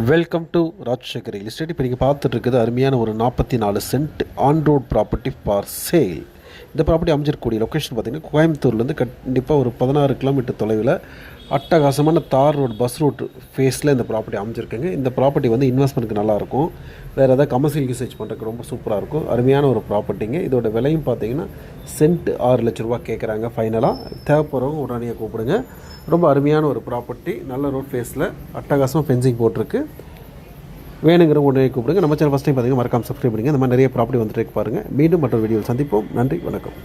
Welcome to Rajasekar real estate. இப்போ நீங்கள் பார்த்துட்டு இருக்குது அருமையான ஒரு 44 cent on road property for sale. இந்த ப்ராப்பர்ட்டி அமைஞ்சிருக்கக்கூடிய லொக்கேஷன் பார்த்திங்கன்னா கோயம்புத்தூர்லேருந்து கண்டிப்பாக ஒரு 16 கிலோமீட்டர் தொலைவில் அட்டகாசமான தார் ரோடு பஸ் ரூட் ஃபேஸில் இந்த ப்ராப்பர்ட்டி அமைஞ்சிருக்குங்க. இந்த ப்ராப்பர்ட்டி வந்து இன்வெஸ்ட்மெண்ட்டுக்கு நல்லாயிருக்கும், வேறு ஏதாவது கமர்ஷியல் யூசேஜ் பண்ணுறதுக்கு ரொம்ப சூப்பராக இருக்கும். அருமையான ஒரு ப்ராப்பர்ட்டிங்க. இதோட விலையும் பார்த்தீங்கன்னா சென்ட் 6 லட்ச ரூபா கேட்குறாங்க. ஃபைனலாக தேவைப்படுறவங்க உடனே கூப்பிடுங்க. ரொம்ப அருமையான ஒரு ப்ராப்பர்ட்டி, நல்ல ரோட் ஃபேஸில் அட்டகாசமாக ஃபென்சிங் போட்டிருக்கு. வேணுங்கிற உடனே கூப்பிடுங்க. நம்ம சேனல் ஃபஸ்ட் டைம் பார்த்தீங்கன்னா மறக்காம சப்ஸ்கிரைப் பண்ணுங்கள். இந்த மாதிரி நிறைய ப்ராப்பர்ட்டி வந்துட்டு பாருங்கள். மீண்டும் மற்றொரு வீடியோவில் சந்திப்போம். நன்றி, வணக்கம்.